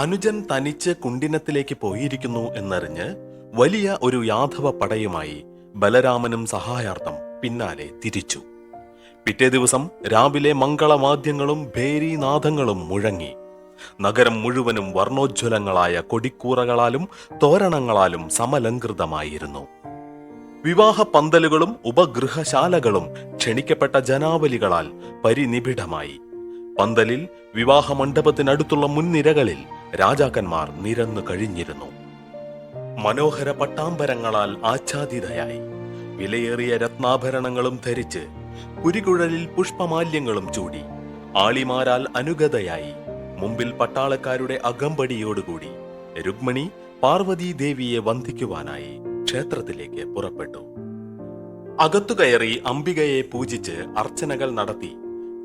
അനുജൻ തനിച്ച് കുണ്ടിനത്തിലേക്ക് പോയിരിക്കുന്നു എന്നറിഞ്ഞ് വലിയ ഒരു യാദവ പടയുമായി ബലരാമനും സഹായാർത്ഥം പിന്നാലെ തിരിച്ചു. പിറ്റേ ദിവസം രാവിലെ മംഗളവാദ്യങ്ങളും ഭേരീനാദങ്ങളും മുഴങ്ങി. നഗരം മുഴുവനും വർണ്ണോജ്വലങ്ങളായ കൊടിക്കൂറകളാലും തോരണങ്ങളാലും സമലങ്കൃതമായിരുന്നു. വിവാഹ പന്തലുകളും ഉപഗൃഹശാലകളും ക്ഷണിക്കപ്പെട്ട ജനാവലികളാൽ പരിനിബിഡമായി. പന്തലിൽ വിവാഹമണ്ഡപത്തിനടുത്തുള്ള മുൻനിരകളിൽ രാജാക്കന്മാർ നിരന്നു കഴിഞ്ഞിരുന്നു. മനോഹര പട്ടാംബരങ്ങളാൽ ആച്ഛാദിതയായി വിലയേറിയ രത്നാഭരണങ്ങളും ധരിച്ച് കുരികുഴലിൽ പുഷ്പമാല്യങ്ങളും ചൂടി ആളിമാരാൽ അനുഗതയായി മുമ്പിൽ പട്ടാളക്കാരുടെ അകമ്പടിയോടുകൂടി രുക്മിണി പാർവതീ ദേവിയെ വന്ദിക്കുവാനായി ക്ഷേത്രത്തിലേക്ക് പുറപ്പെട്ടു. അകത്തു കയറി അംബികയെ പൂജിച്ച് അർച്ചനകൾ നടത്തി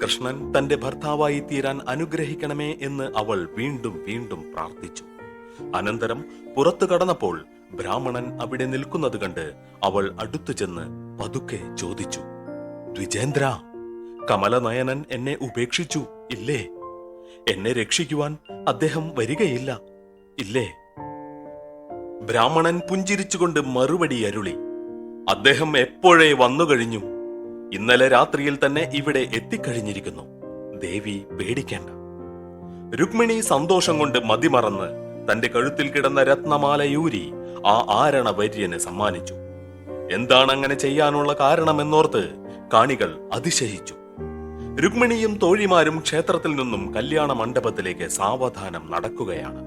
കൃഷ്ണൻ തന്റെ ഭർത്താവായി തീരാൻ അനുഗ്രഹിക്കണമേ എന്ന് അവൾ വീണ്ടും വീണ്ടും പ്രാർത്ഥിച്ചു. അനന്തരം പുറത്തു കടന്നപ്പോൾ ബ്രാഹ്മണൻ അവിടെ നിൽക്കുന്നത് കണ്ട് അവൾ അടുത്തു ചെന്ന് പതുക്കെ ചോദിച്ചു, ദ്വിജേന്ദ്ര, കമലനയനൻ എന്നെ ഉപേക്ഷിച്ചു ഇല്ലേ? എന്നെ രക്ഷിക്കുവാൻ അദ്ദേഹം വരികയില്ല ഇല്ലേ? ബ്രാഹ്മണൻ പുഞ്ചിരിച്ചുകൊണ്ട് മറുപടി അരുളി, അദ്ദേഹം എപ്പോഴേ വന്നുകഴിഞ്ഞു. ഇന്നലെ രാത്രിയിൽ തന്നെ ഇവിടെ എത്തിക്കഴിഞ്ഞിരിക്കുന്നു. ദേവി പേടിക്കേണ്ട. രുക്മിണി സന്തോഷം കൊണ്ട് മതിമറന്ന് തന്റെ കഴുത്തിൽ കിടന്ന രത്നമാലയൂരി ആ ആരണവര്യന് സമ്മാനിച്ചു. എന്താണ് അങ്ങനെ ചെയ്യാനുള്ള കാരണമെന്നോർത്ത് കാണികൾ അതിശയിച്ചു. രുക്മിണിയും തോഴിമാരും ക്ഷേത്രത്തിൽ നിന്നും കല്യാണ മണ്ഡപത്തിലേക്ക് സാവധാനം നടക്കുകയാണ്.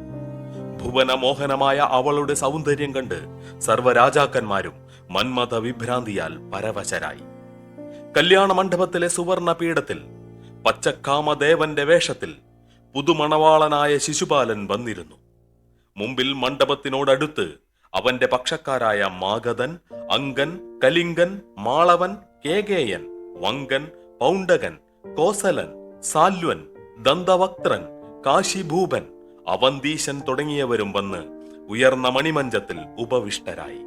ഭുവനമോഹനമായ അവളുടെ സൗന്ദര്യം കണ്ട് സർവരാജാക്കന്മാരും മന്മഥ വിഭ്രാന്തിയാൽ പരവശരായി. കല്യാണ മണ്ഡപത്തിലെ സുവർണ പീഠത്തിൽ പച്ചക്കാമദേവന്റെ വേഷത്തിൽ പുതുമണവാളനായ ശിശുപാലൻ വന്നിരുന്നു. മുമ്പിൽ മണ്ഡപത്തിനോടടുത്ത് അവന്റെ പക്ഷക്കാരായ മാഗധൻ, അങ്കൻ, കലിംഗൻ, മാളവൻ, കേകേയൻ, വങ്കൻ, പൗണ്ടകൻ, കോസലൻ, സാല്വൻ, ദന്തവക്ത്രൻ, കാശിഭൂപൻ, അവന്തീശൻ തുടങ്ങിയവരും വന്ന് ഉയർന്ന മണിമഞ്ചത്തിൽ ഉപവിഷ്ടരായി.